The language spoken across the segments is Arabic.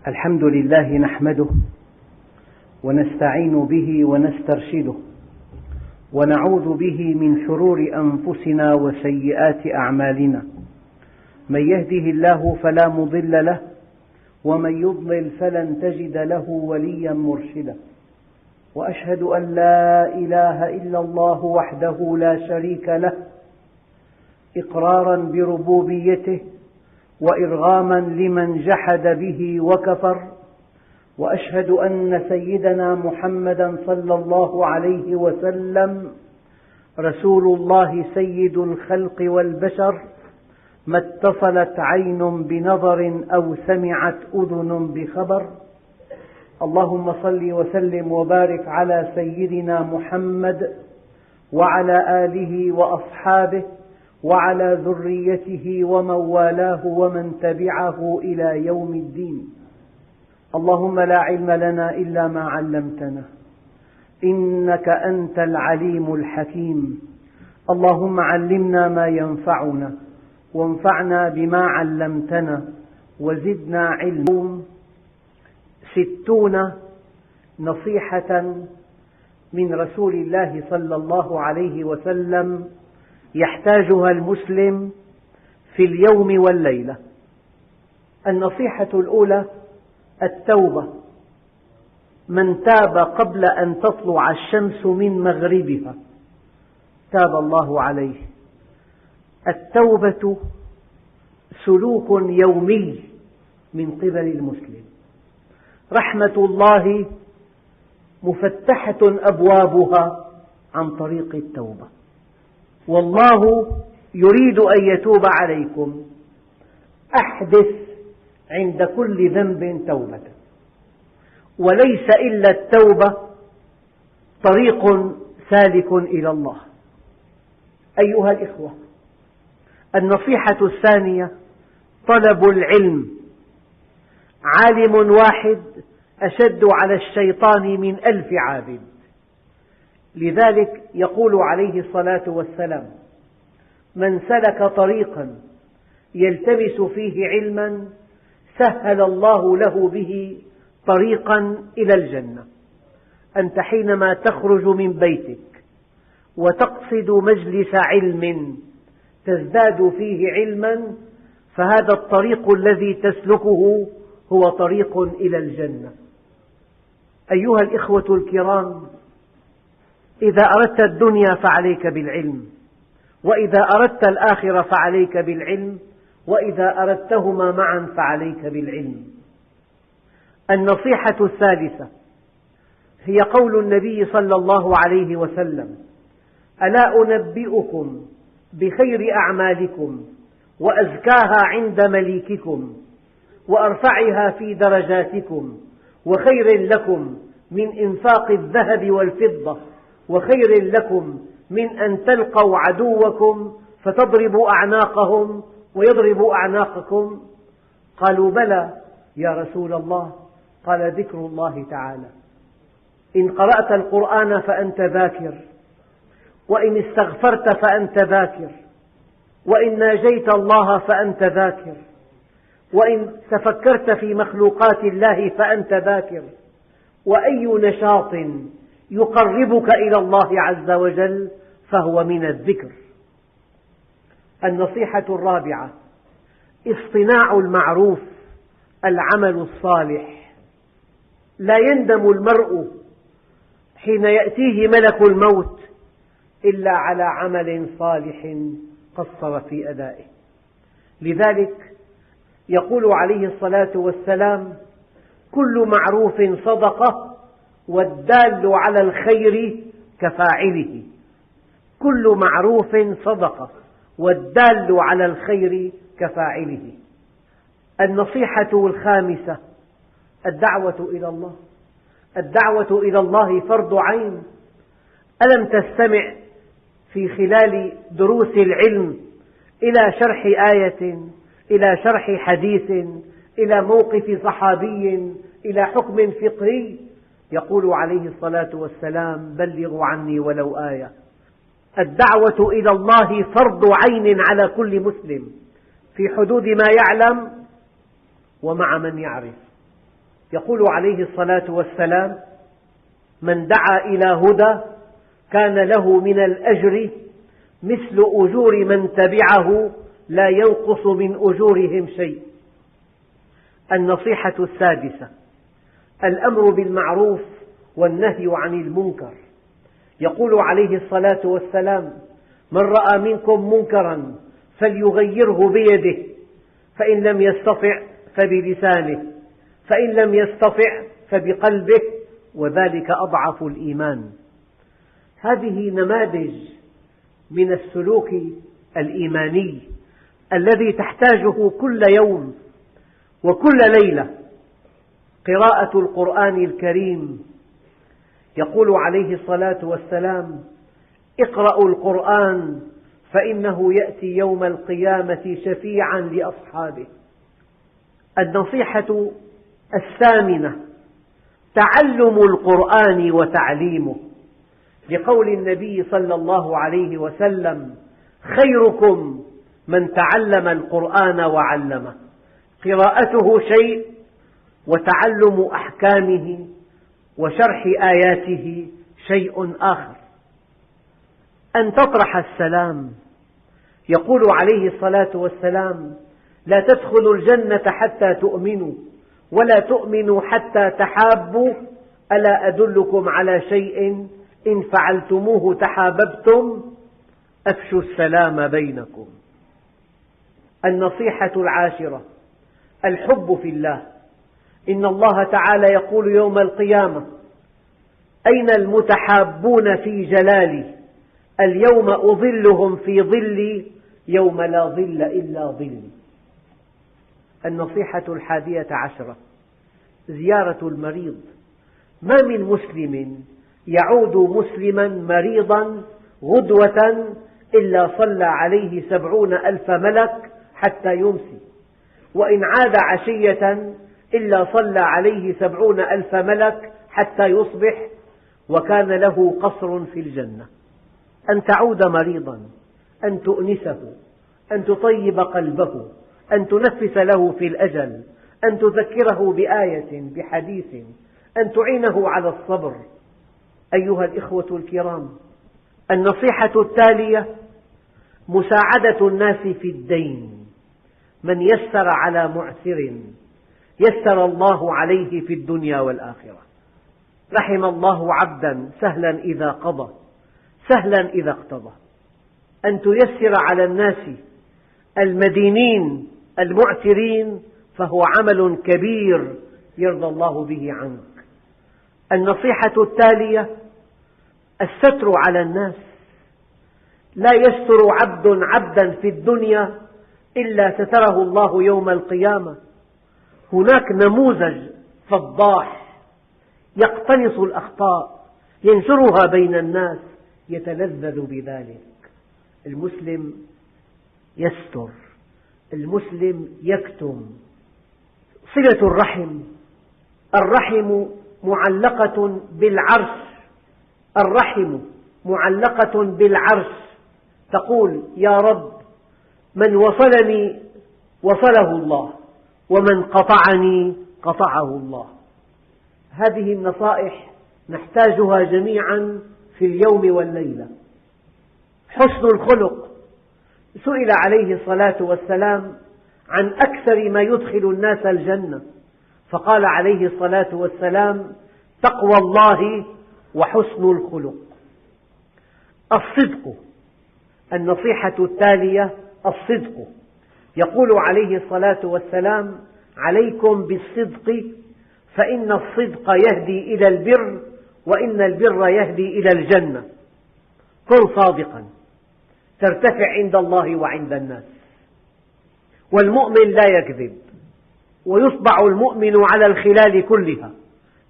الحمد لله نحمده ونستعين به ونسترشده ونعوذ به من شرور أنفسنا وسيئات أعمالنا. من يهده الله فلا مضل له ومن يضلل فلن تجد له وليا مرشدا. وأشهد أن لا إله إلا الله وحده لا شريك له إقرارا بربوبيته وإرغاما لمن جحد به وكفر. وأشهد أن سيدنا محمدا صلى الله عليه وسلم رسول الله سيد الخلق والبشر، ما اتصلت عين بنظر أو سمعت أذن بخبر. اللهم صل وسلم وبارك على سيدنا محمد وعلى آله وأصحابه وعلى ذريته ومن والاه ومن تبعه إلى يوم الدين. اللهم لا علم لنا إلا ما علمتنا إنك أنت العليم الحكيم. اللهم علمنا ما ينفعنا وانفعنا بما علمتنا وزدنا علما. 60 نصيحة من رسول الله صلى الله عليه وسلم يحتاجها المسلم في اليوم والليلة. النصيحة الأولى: التوبة. من تاب قبل أن تطلع الشمس من مغربها تاب الله عليه. التوبة سلوك يومي من قبل المسلم. رحمة الله مفتحة أبوابها عن طريق التوبة، والله يريد أن يتوب عليكم. أحدث عند كل ذنب توبة، وليس إلا التوبة طريق سالك إلى الله. أيها الإخوة، النصيحة الثانية: طلب العلم. عالم واحد أشد على الشيطان من 1000 عابد. لذلك يقول عليه الصلاة والسلام: من سلك طريقا يلتمس فيه علما سهل الله له به طريقا إلى الجنة. أنت حينما تخرج من بيتك وتقصد مجلس علم تزداد فيه علما، فهذا الطريق الذي تسلكه هو طريق إلى الجنة. أيها الإخوة الكرام، إذا أردت الدنيا فعليك بالعلم، وإذا أردت الآخرة فعليك بالعلم، وإذا أردتهما معا فعليك بالعلم. النصيحة الثالثة هي قول النبي صلى الله عليه وسلم: ألا أنبئكم بخير أعمالكم وأزكاها عند مليككم وأرفعها في درجاتكم وخير لكم من إنفاق الذهب والفضة وخير لكم من أن تلقوا عدوكم فتضربوا أعناقهم ويضربوا أعناقكم؟ قالوا: بلى يا رسول الله. قال: ذكر الله تعالى. إن قرأت القرآن فأنت ذاكر، وإن استغفرت فأنت ذاكر، وإن ناجيت الله فأنت ذاكر، وإن تفكرت في مخلوقات الله فأنت ذاكر. وأي نشاط يقربك إلى الله عز وجل فهو من الذكر. النصيحة الرابعة: اصطناع المعروف، العمل الصالح. لا يندم المرء حين يأتيه ملك الموت إلا على عمل صالح قصر في أدائه. لذلك يقول عليه الصلاة والسلام: كل معروف صدقة والدال على الخير كفاعله. كل معروف صدقة والدال على الخير كفاعله. النصيحة الخامسة: الدعوة إلى الله. الدعوة إلى الله فرض عين. ألم تستمع في خلال دروس العلم إلى شرح آية، إلى شرح حديث، إلى موقف صحابي، إلى حكم فقهي؟ يقول عليه الصلاة والسلام: بلغوا عني ولو آية. الدعوة إلى الله فرض عين على كل مسلم في حدود ما يعلم ومع من يعرف. يقول عليه الصلاة والسلام: من دعا إلى هدى كان له من الأجر مثل أجور من تبعه لا ينقص من أجورهم شيء. النصيحة السادسة: الأمر بالمعروف والنهي عن المنكر. يقول عليه الصلاة والسلام: من رأى منكم منكرا فليغيره بيده، فإن لم يستطع فبلسانه، فإن لم يستطع فبقلبه، وذلك أضعف الإيمان. هذه نماذج من السلوك الإيماني الذي تحتاجه كل يوم وكل ليلة. قراءة القرآن الكريم. يقول عليه الصلاة والسلام: اقرأوا القرآن فإنه يأتي يوم القيامة شفيعا لأصحابه. النصيحة الثامنة: تعلم القرآن وتعليمه، لقول النبي صلى الله عليه وسلم: خيركم من تعلم القرآن وعلمه. قراءته شيء، وتعلم أحكامه وشرح آياته شيء آخر. أن تطرح السلام. يقول عليه الصلاة والسلام: لا تدخلوا الجنة حتى تؤمنوا، ولا تؤمنوا حتى تحابوا، ألا أدلكم على شيء إن فعلتموه تحاببتم؟ أفشوا السلام بينكم. النصيحة العاشرة: الحب في الله. إن الله تعالى يقول يوم القيامة: أين المتحابون في جلالي؟ اليوم أظلهم في ظلي يوم لا ظل إلا ظلي. النصيحة الحادية عشرة: زيارة المريض. ما من مسلم يعود مسلما مريضا غدوة إلا صلى عليه 70,000 ملك حتى يمسي، وإن عاد عشية إلا صلى عليه 70,000 ملك حتى يصبح، وكان له قصر في الجنة. أن تعود مريضا، أن تؤنسه، أن تطيب قلبه، أن تنفس له في الأجل، أن تذكره بآية بحديث، أن تعينه على الصبر. أيها الإخوة الكرام، النصيحة التالية: مساعدة الناس في الدين. من يسر على معسر يسر الله عليه في الدنيا والآخرة. رحم الله عبدا سهلا إذا قضى، سهلا إذا اقتضى. أن تيسر على الناس المدينين المعسرين فهو عمل كبير يرضى الله به عنك. النصيحة التالية: الستر على الناس. لا يستر عبد عبدا في الدنيا إلا ستره الله يوم القيامة. هناك نموذج فضاح يقتنص الأخطاء ينشرها بين الناس يتلذذ بذلك. المسلم يستر، المسلم يكتم. صلة الرحم. الرحم معلقة بالعرش، الرحم معلقة بالعرش. تقول: يا رب، من وصلني وصله الله، ومن قطعني قطعه الله. هذه النصائح نحتاجها جميعا في اليوم والليلة. حسن الخلق. سئل عليه الصلاة والسلام عن أكثر ما يدخل الناس الجنة، فقال عليه الصلاة والسلام: تقوى الله وحسن الخلق. الصدق. النصيحة التالية: الصدق. يقول عليه الصلاة والسلام: عليكم بالصدق فإن الصدق يهدي إلى البر، وإن البر يهدي إلى الجنة. كن صادقا ترتفع عند الله وعند الناس. والمؤمن لا يكذب، ويطبع المؤمن على الخلال كلها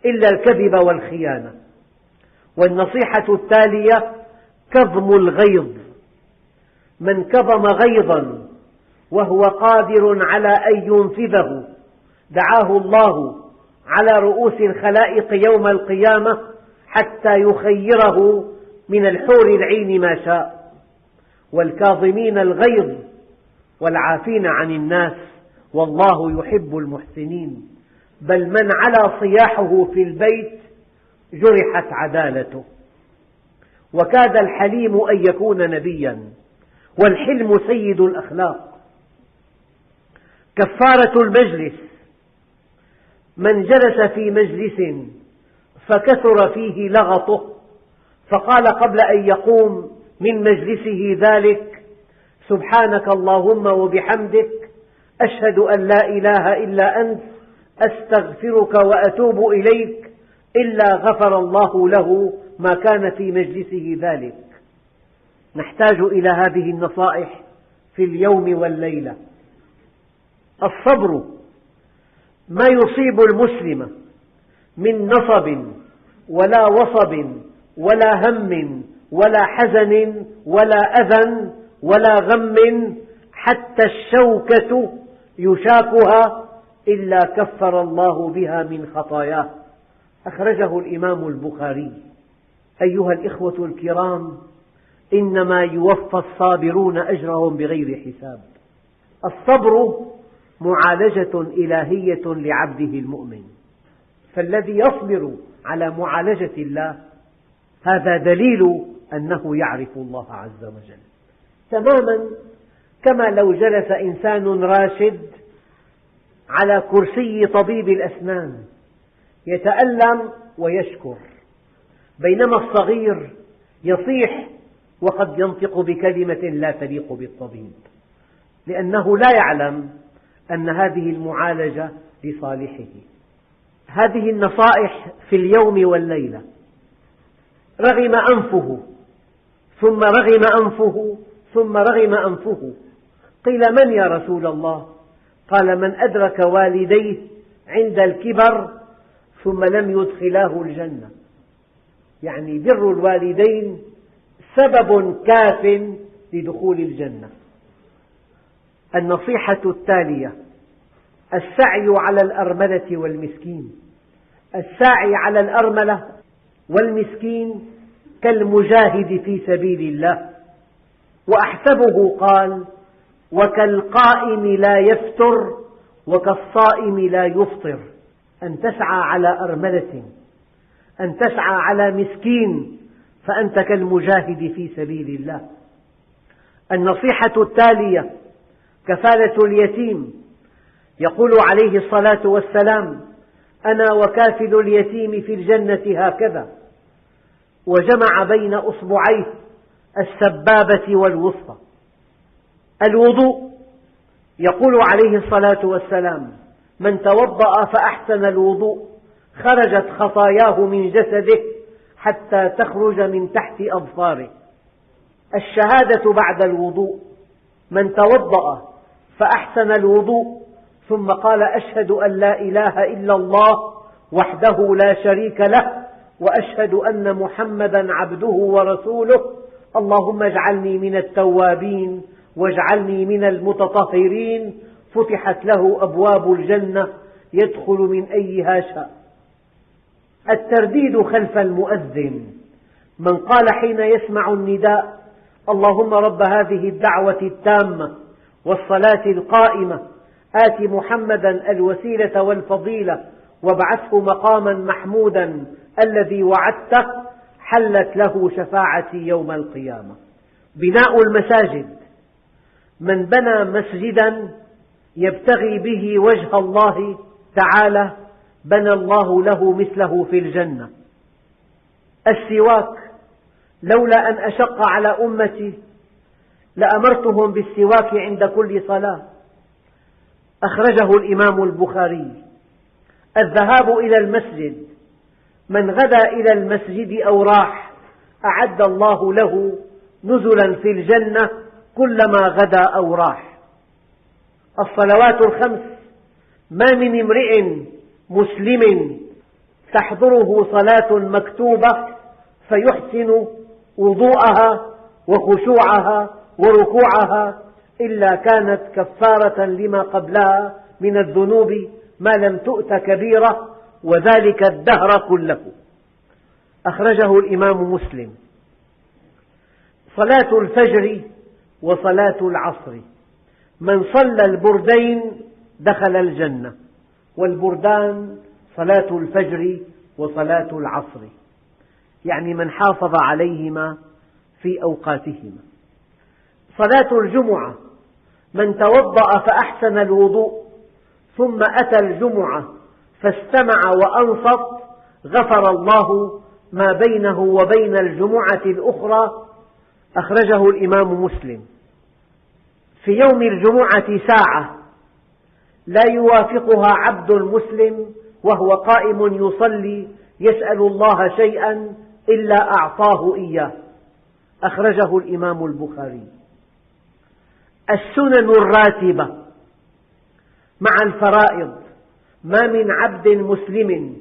إلا الكذب والخيانة. والنصيحة التالية: كظم الغيظ. من كظم غيظا وهو قادر على أن ينفذه دعاه الله على رؤوس الخلائق يوم القيامة حتى يخيره من الحور العين ما شاء. والكاظمين الغيظ والعافين عن الناس والله يحب المحسنين. بل من علا صياحه في البيت جرحت عدالته. وكاد الحليم أن يكون نبيا، والحلم سيد الأخلاق. كفارة المجلس: من جلس في مجلس فكثر فيه لغطه فقال قبل أن يقوم من مجلسه ذلك: سبحانك اللهم وبحمدك، أشهد أن لا إله إلا أنت، أستغفرك وأتوب إليك، إلا غفر الله له ما كان في مجلسه ذلك. نحتاج إلى هذه النصائح في اليوم والليلة. الصبر: ما يصيب المسلم من نصب ولا وصب ولا هم ولا حزن ولا أذى ولا غم حتى الشوكة يشاكها إلا كفر الله بها من خطاياه. أخرجه الإمام البخاري. أيها الإخوة الكرام، إنما يوفى الصابرون أجرهم بغير حساب. الصبر معالجة إلهية لعبده المؤمن، فالذي يصبر على معالجة الله هذا دليل أنه يعرف الله عز وجل، تماما كما لو جلس إنسان راشد على كرسي طبيب الأسنان يتألم ويشكر، بينما الصغير يصيح وقد ينطق بكلمة لا تليق بالطبيب، لأنه لا يعلم أن هذه المعالجة لصالحه. هذه النصائح في اليوم والليلة. رغم أنفه ثم رغم أنفه ثم رغم أنفه. قيل: من يا رسول الله؟ قال: من أدرك والديه عند الكبر ثم لم يدخلاه الجنة. يعني بر الوالدين سبب كاف لدخول الجنة. النصيحة التالية: السعي على الأرملة والمسكين. الساعي على الأرملة والمسكين كالمجاهد في سبيل الله. وأحسبه قال: وكالقائم لا يفتر وكالصائم لا يفطر. أن تسعى على أرملة، أن تسعى على مسكين، فأنت كالمجاهد في سبيل الله. النصيحة التالية: كفالة اليتيم. يقول عليه الصلاة والسلام: أنا وكافل اليتيم في الجنة هكذا، وجمع بين أصبعيه السبابة والوسطى. الوضوء. يقول عليه الصلاة والسلام: من توضأ فأحسن الوضوء خرجت خطاياه من جسده حتى تخرج من تحت أظفاره. الشهادة بعد الوضوء: من توضأ فأحسن الوضوء ثم قال: أشهد أن لا إله إلا الله وحده لا شريك له، وأشهد أن محمدا عبده ورسوله، اللهم اجعلني من التوابين واجعلني من المتطهرين، فتحت له أبواب الجنة يدخل من أيها شاء. الترديد خلف المؤذن. من قال حين يسمع النداء: اللهم رب هذه الدعوة التامة والصلاة القائمة آت محمدا الوسيلة والفضيلة وابعثه مقاما محمودا الذي وعدته، حلت له شفاعتي يوم القيامة. بناء المساجد. من بنى مسجدا يبتغي به وجه الله تعالى بنى الله له مثله في الجنة. السواك. لولا أن أشق على أمتي لأمرتهم بالسواك عند كل صلاة. أخرجه الإمام البخاري. الذهاب إلى المسجد. من غدا إلى المسجد أو راح أعد الله له نزلا في الجنة كلما غدا أو راح. الصلوات الخمس. ما من امرئ مسلم تحضره صلاة مكتوبة فيحسن وضوءها وخشوعها وركوعها إلا كانت كفارة لما قبلها من الذنوب ما لم تؤت كبيرة، وذلك الدهر كله. أخرجه الإمام مسلم. صلاة الفجر وصلاة العصر. من صلى البردين دخل الجنة، والبردان صلاة الفجر وصلاة العصر، يعني من حافظ عليهما في أوقاتهما. صلاة الجمعة من توضأ فأحسن الوضوء ثم أتى الجمعة فاستمع وأنصت غفر الله ما بينه وبين الجمعة الأخرى. أخرجه الإمام مسلم. في يوم الجمعة ساعة لا يوافقها عبد مسلم وهو قائم يصلي يسأل الله شيئا إلا أعطاه إياه. أخرجه الإمام البخاري. السنن الراتبة مع الفرائض: ما من عبد مسلم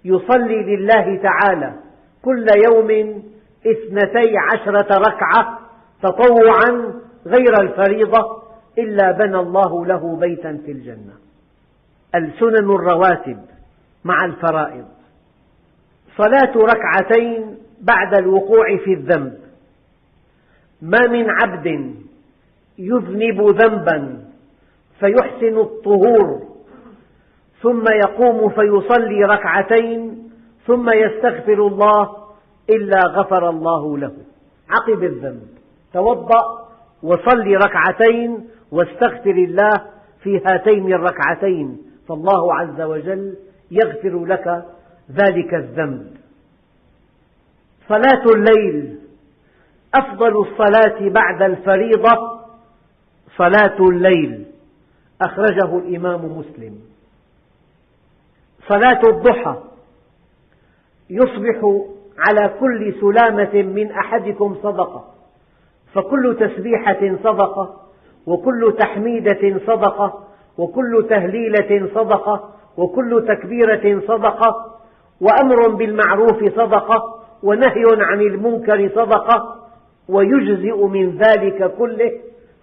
يصلي لله تعالى كل يوم 12 ركعة تطوعا غير الفريضة إلا بنى الله له بيتا في الجنة. السنن الرواتب مع الفرائض: صلاة ركعتين بعد الوقوع في الذنب. ما من عبد يذنب ذنبا فيحسن الطهور ثم يقوم فيصلي ركعتين ثم يستغفر الله إلا غفر الله له. عقب الذنب توضأ وصلي ركعتين واستغفر الله في هاتين الركعتين، فالله عز وجل يغفر لك ذلك الذنب. صلاة الليل: أفضل الصلاة بعد الفريضة صلاة الليل. أخرجه الإمام مسلم. صلاة الضحى: يصبح على كل سلامة من أحدكم صدقة، فكل تسبيحة صدقة، وكل تحميدة صدقة، وكل تهليلة صدقة، وكل تكبيرة صدقة، وأمر بالمعروف صدقة، ونهي عن المنكر صدقة، ويجزئ من ذلك كله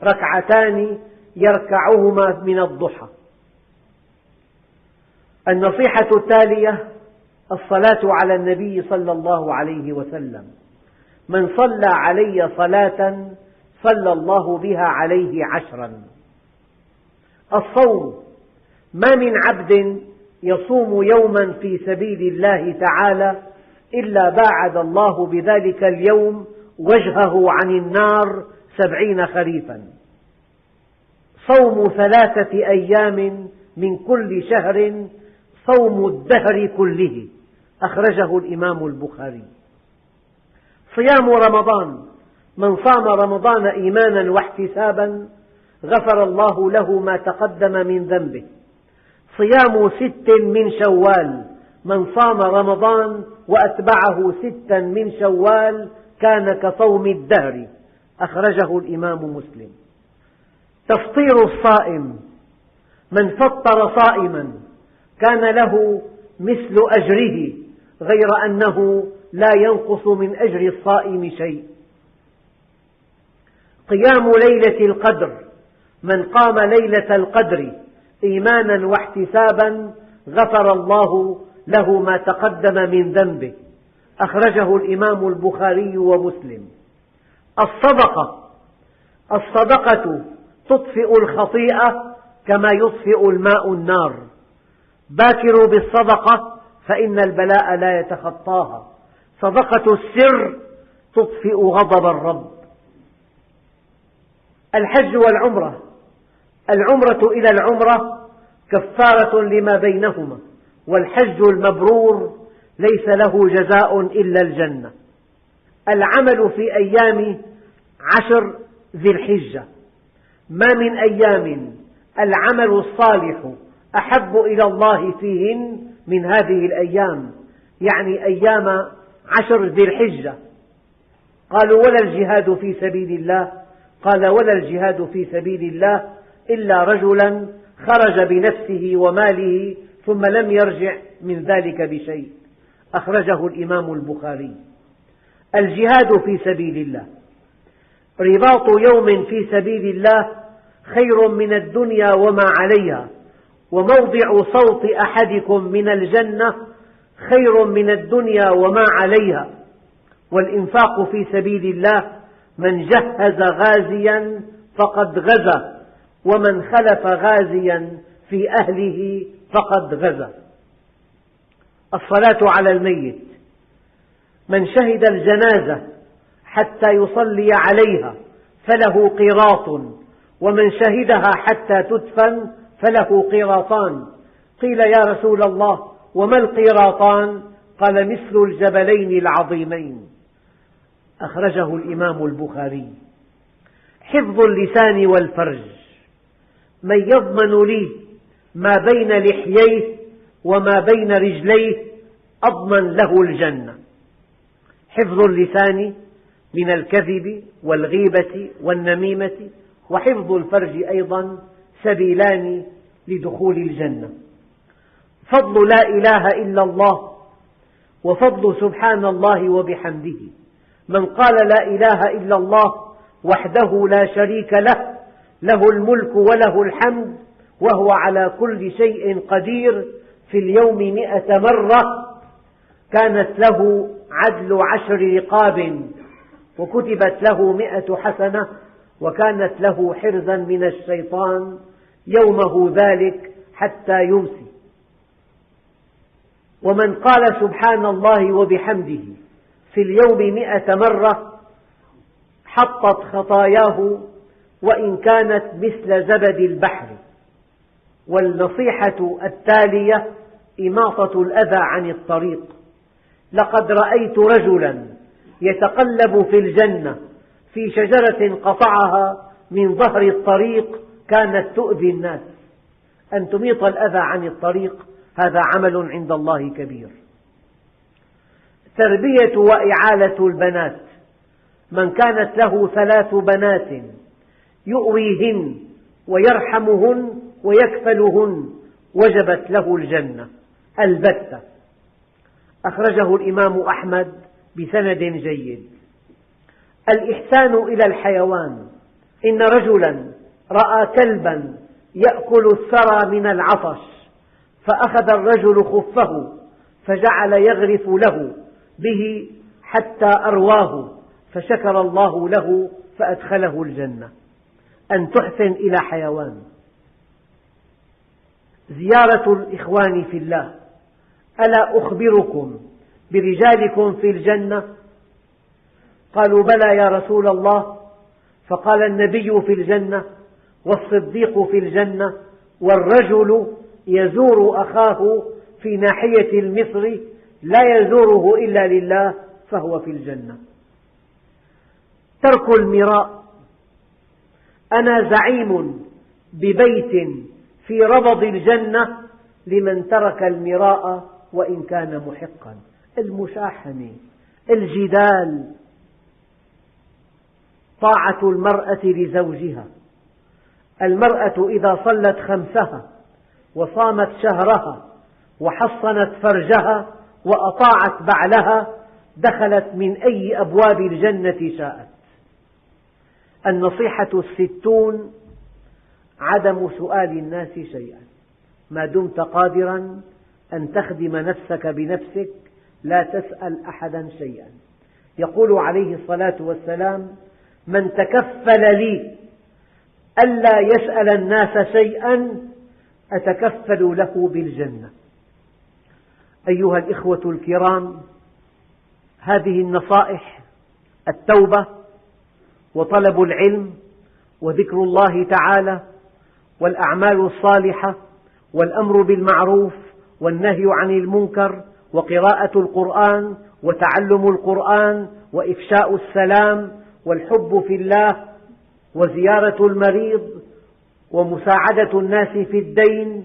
ركعتان يركعهما من الضحى. النصيحة التالية: الصلاة على النبي صلى الله عليه وسلم. من صلى علي صلاة صلى الله بها عليه 10. الصوم: ما من عبد يصوم يوما في سبيل الله تعالى إلا باعد الله بذلك اليوم وجهه عن النار 70 خريفا. صوم 3 أيام من كل شهر صوم الدهر كله. أخرجه الإمام البخاري. صيام رمضان: من صام رمضان إيمانا واحتسابا غفر الله له ما تقدم من ذنبه. صيام 6 من شوال: من صام رمضان وأتبعه 6 من شوال كان كصوم الدهر. أخرجه الإمام مسلم. تفطير الصائم: من فطر صائما كان له مثل أجره غير أنه لا ينقص من أجر الصائم شيء. قيام ليلة القدر: من قام ليلة القدر إيمانا واحتسابا غفر الله له ما تقدم من ذنبه. أخرجه الإمام البخاري ومسلم. الصدقة تطفئ الخطيئة كما يطفئ الماء النار. باكروا بالصدقة فإن البلاء لا يتخطاها. صدقة السر تطفئ غضب الرب. الحج والعمرة: العمرة إلى العمرة كفارة لما بينهما، والحج المبرور ليس له جزاء إلا الجنة. العمل في أيام 10 ذي الحجة: ما من أيام العمل الصالح أحب إلى الله فيهن من هذه الأيام، يعني أيام 10 ذي الحجة. قالوا: ولا الجهاد في سبيل الله؟ قال: ولا الجهاد في سبيل الله إلا رجلا خرج بنفسه وماله ثم لم يرجع من ذلك بشيء. أخرجه الإمام البخاري. الجهاد في سبيل الله: رباط يوم في سبيل الله خير من الدنيا وما عليها، وموضع صوت أحدكم من الجنة خير من الدنيا وما عليها. والإنفاق في سبيل الله: من جهز غازيا فقد غزا، ومن خلف غازيا في أهله فقد غزا. الصلاة على الميت: من شهد الجنازة حتى يصلي عليها فله قيراط، ومن شهدها حتى تدفن فله قيراطان. قيل يا رسول الله وما القيراطان؟ قال مثل الجبلين العظيمين. أخرجه الإمام البخاري. حفظ اللسان والفرج: من يضمن لي ما بين لحييه وما بين رجليه أضمن له الجنة. حفظ اللسان من الكذب والغيبة والنميمة، وحفظ الفرج أيضا سبيلان لدخول الجنة. فضل لا إله إلا الله وفضل سبحان الله وبحمده: من قال لا إله إلا الله وحده لا شريك له، له الملك وله الحمد وهو على كل شيء قدير، في اليوم 100 مرة، كانت له عدل 10 رقاب، وكتبت له 100 حسنة، وكانت له حرزا من الشيطان يومه ذلك حتى يمسي. ومن قال سبحان الله وبحمده في اليوم 100 مرة حطت خطاياه وإن كانت مثل زبد البحر. والنصيحة التالية: إماطة الأذى عن الطريق. لقد رأيت رجلا يتقلب في الجنة في شجرة قطعها من ظهر الطريق كانت تؤذي الناس. أن تميط الأذى عن الطريق هذا عمل عند الله كبير. تربية وإعالة البنات: من كانت له 3 بنات يؤويهن ويرحمهن ويكفلهن وجبت له الجنة البتة. أخرجه الإمام أحمد بسند جيد. الإحسان إلى الحيوان: إن رجلا رأى كلبا يأكل الثرى من العطش، فأخذ الرجل خفه فجعل يغرف له به حتى أرواه، فشكر الله له فأدخله الجنة. أن تحسن إلى حيوان. زيارة الإخوان في الله: ألا أخبركم برجالكم في الجنة؟ قالوا بلى يا رسول الله. فقال النبي في الجنة، والصديق في الجنة، والرجل يزور أخاه في ناحية المصر لا يزوره إلا لله فهو في الجنة. ترك المراء: أنا زعيم ببيت في ربض الجنة لمن ترك المراء وإن كان محقا. المشاحنة، الجدال، طاعة المرأة لزوجها. المرأة إذا صلت 5 وصامت شهرها وحصنت فرجها وأطاعت بعلها دخلت من أي أبواب الجنة شاءت. النصيحة 60: عدم سؤال الناس شيئا. ما دمت قادرا أن تخدم نفسك بنفسك لا تسأل أحدا شيئا. يقول عليه الصلاة والسلام: من تكفل لي ألا يسأل الناس شيئا أتكفل له بالجنة. أيها الإخوة الكرام، هذه النصائح: التوبة وطلب العلم وذكر الله تعالى والأعمال الصالحة والأمر بالمعروف والنهي عن المنكر وقراءة القرآن وتعلم القرآن وإفشاء السلام والحب في الله وزيارة المريض ومساعدة الناس في الدين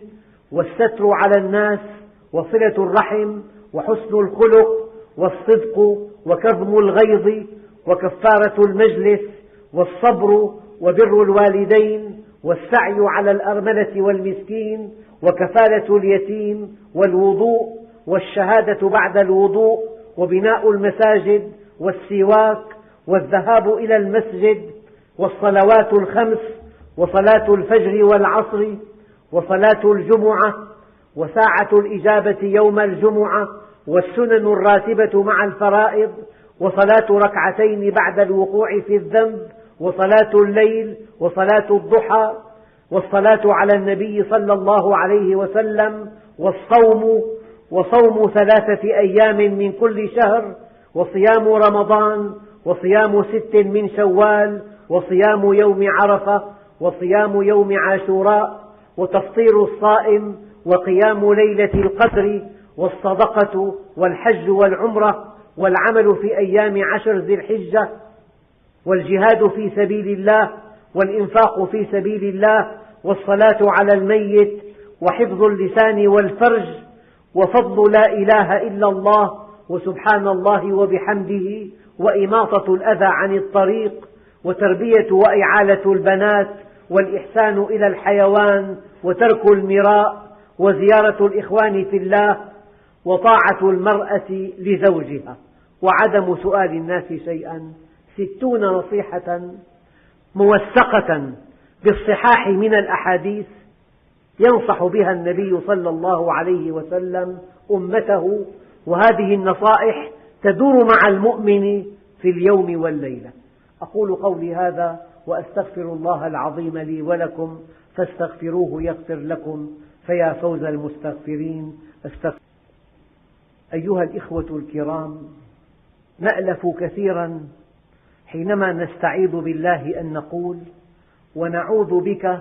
والستر على الناس وصلة الرحم وحسن الخلق والصدق وكظم الغيظ وكفارة المجلس والصبر وبر الوالدين والسعي على الأرملة والمسكين وكفالة اليتيم والوضوء والشهادة بعد الوضوء وبناء المساجد والسواك والذهاب إلى المسجد والصلوات ال5 وصلاة الفجر والعصر وصلاة الجمعة وساعة الإجابة يوم الجمعة والسنن الراتبة مع الفرائض وصلاة 2 بعد الوقوع في الذنب وصلاة الليل وصلاة الضحى. والصلاة على النبي صلى الله عليه وسلم، وصوم 3 أيام من كل شهر، وصيام رمضان، وصيام 6 من شوال، وصيام يوم عرفة، وصيام يوم عاشوراء، وتفطير الصائم، وقيام ليلة القدر، والصدقة، والحج والعمرة، والعمل في أيام 10 ذي الحجة، والجهاد في سبيل الله، والإنفاق في سبيل الله، والصلاة على الميت، وحفظ اللسان والفرج، وفضل لا إله إلا الله، وسبحان الله وبحمده، وإماطة الأذى عن الطريق، وتربية وإعالة البنات، والإحسان إلى الحيوان، وترك المراء، وزيارة الإخوان في الله، وطاعة المرأة لزوجها، وعدم سؤال الناس شيئا. 60 نصيحة موثقة بالصحاح من الأحاديث ينصح بها النبي صلى الله عليه وسلم أمته، وهذه النصائح تدور مع المؤمن في اليوم والليلة. أقول قولي هذا وأستغفر الله العظيم لي ولكم، فاستغفروه يغفر لكم، فيا فوز المستغفرين. أيها الإخوة الكرام، نألف كثيرا حينما نستعيذ بالله أن نقول: ونعوذ بك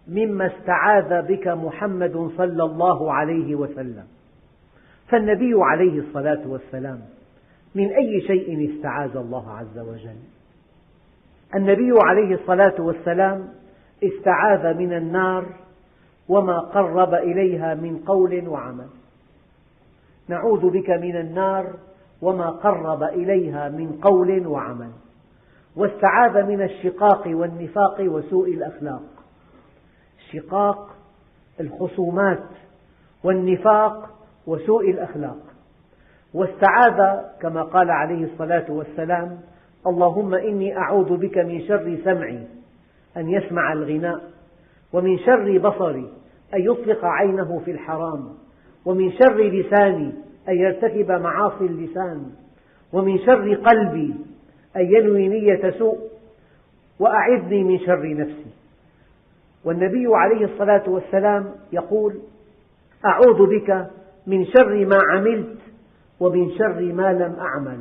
مما استعاذ بك محمد صلى الله عليه وسلم. فالنبي عليه الصلاة والسلام من أي شيء استعاذ الله عز وجل؟ النبي عليه الصلاة والسلام استعاذ من النار وما قرب إليها من قول وعمل. نعوذ بك من النار وما قرب إليها من قول وعمل. واستعاذ من الشقاق والنفاق وسوء الأخلاق. الشقاق الخصومات، والنفاق وسوء الأخلاق. واستعاذ كما قال عليه الصلاة والسلام: اللهم إني أعوذ بك من شر سمعي أن يسمع الغناء، ومن شر بصري أن يطلق عينه في الحرام، ومن شر لساني أن يرتكب معاصي اللسان، ومن شر قلبي أن ينوي نية سوء، وأعذني من شر نفسي. والنبي عليه الصلاة والسلام يقول: أعوذ بك من شر ما عملت ومن شر ما لم أعمل.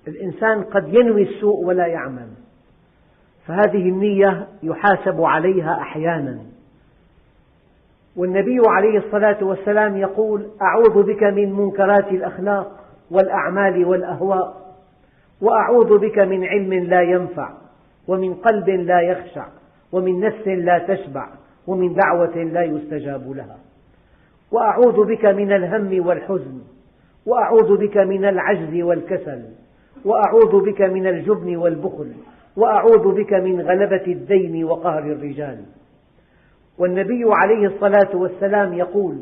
الإنسان قد ينوي السوء ولا يعمل، فهذه النية يحاسب عليها أحيانا. والنبي عليه الصلاة والسلام يقول: أعوذ بك من منكرات الأخلاق والأعمال والأهواء، وأعوذ بك من علم لا ينفع، ومن قلب لا يخشع، ومن نفس لا تشبع، ومن دعوة لا يستجاب لها. وأعوذ بك من الهم والحزن، وأعوذ بك من العجز والكسل، وأعوذ بك من الجبن والبخل، وأعوذ بك من غلبة الدين وقهر الرجال. والنبي عليه الصلاة والسلام يقول: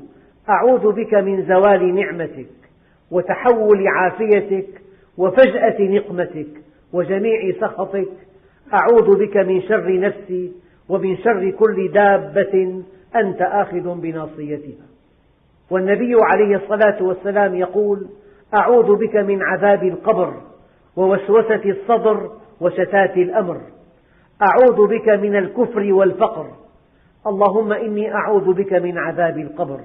أعوذ بك من زوال نعمتك، وتحول عافيتك، وفجأة نقمتك، وجميع سخطك. أعوذ بك من شر نفسي، ومن شر كل دابة أنت آخذ بناصيتها. والنبي عليه الصلاة والسلام يقول: أعوذ بك من عذاب القبر، ووسوسة الصدر، وشتات الأمر. أعوذ بك من الكفر والفقر. اللهم إني أعوذ بك من عذاب القبر.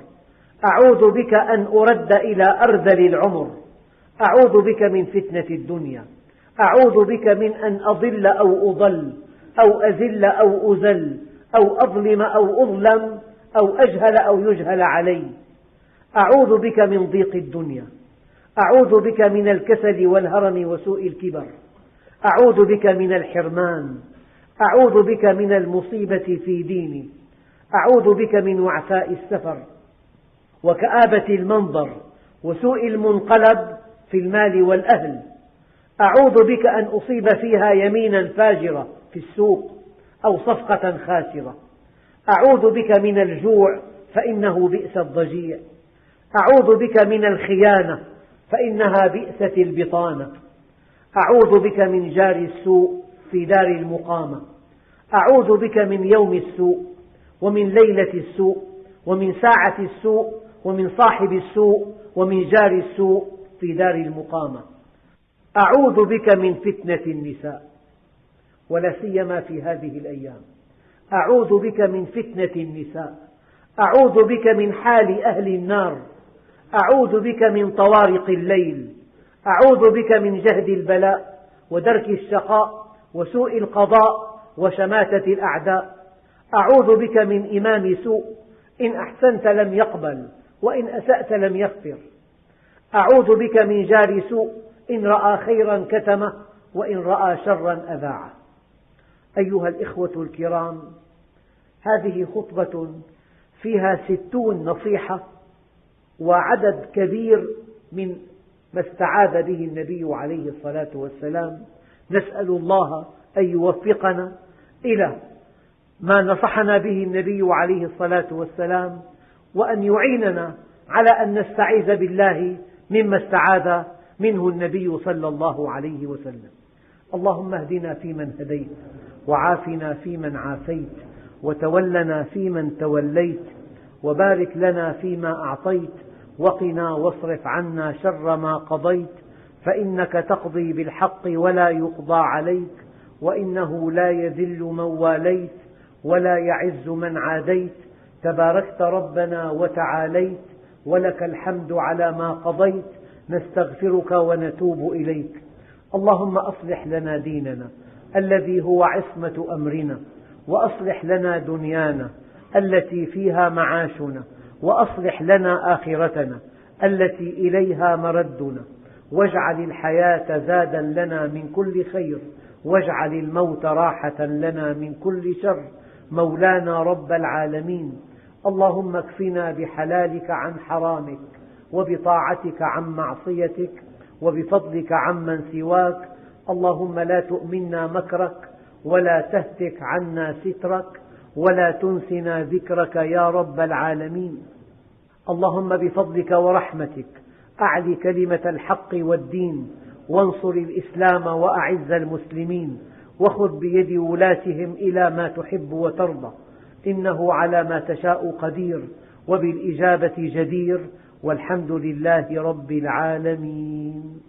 أعوذ بك أن أرد إلى أرذل العمر. أعوذ بك من فتنة الدنيا. أعوذ بك من أن أضل أو أضل، أو أذل أو أذل، أو أظلم أو أظلم، أو أجهل أو يجهل علي. أعوذ بك من ضيق الدنيا. أعوذ بك من الكسل والهرم وسوء الكبر. أعوذ بك من الحرمان. أعوذ بك من المصيبة في ديني. أعوذ بك من وعثاء السفر، وكآبة المنظر، وسوء المنقلب في المال والأهل. أعوذ بك أن أصيب فيها يمينا فاجرة في السوق، أو صفقة خاسرة. أعوذ بك من الجوع، فإنه بئس الضجيع. أعوذ بك من الخيانة، فإنها بئست البطانة. أعوذ بك من جار السوء في دار المقامة. أعوذ بك من يوم السوء، ومن ليلة السوء، ومن ساعة السوء، ومن صاحب السوء، ومن جار السوء في دار المقامة. أعوذ بك من فتنة النساء، ولا سيما في هذه الأيام. أعوذ بك من فتنة النساء، أعوذ بك من حال أهل النار، أعوذ بك من طوارق الليل، أعوذ بك من جهد البلاء ودرك الشقاء وسوء القضاء وشماتة الأعداء، أعوذ بك من إمام سوء إن أحسنت لم يقبل وإن أسأت لم يغفر، أعوذ بك من جار سوء إن رأى خيرا كتمه وإن رأى شرا أذاعه. أيها الإخوة الكرام، هذه خطبة فيها 60 نصيحة وعدد كبير من ما استعاذ به النبي عليه الصلاة والسلام. نسأل الله أن يوفقنا إلى ما نصحنا به النبي عليه الصلاة والسلام، وأن يعيننا على أن نستعيذ بالله مما استعاذ منه النبي صلى الله عليه وسلم. اللهم اهدنا فيمن هديت، وعافنا فيمن عافيت، وتولنا فيمن توليت، وبارك لنا فيما أعطيت، وقنا واصرف عنا شر ما قضيت، فإنك تقضي بالحق ولا يقضى عليك، وإنه لا يذل من واليت ولا يعز من عاديت، تباركت ربنا وتعاليت، ولك الحمد على ما قضيت، نستغفرك ونتوب إليك. اللهم أصلح لنا ديننا الذي هو عصمة أمرنا، وأصلح لنا دنيانا التي فيها معاشنا، وأصلح لنا آخرتنا التي إليها مردنا، واجعل الحياة زادا لنا من كل خير، واجعل الموت راحة لنا من كل شر، مولانا رب العالمين. اللهم اكفنا بحلالك عن حرامك، وبطاعتك عن معصيتك، وبفضلك عمن سواك. اللهم لا تؤمنا مكرك، ولا تهتك عنا سترك، ولا تنسنا ذكرك يا رب العالمين. اللهم بفضلك ورحمتك أعل كلمة الحق والدين، وانصر الإسلام وأعز المسلمين، وخذ بيد ولاتهم إلى ما تحب وترضى، إنه على ما تشاء قدير، وبالإجابة جدير، والحمد لله رب العالمين.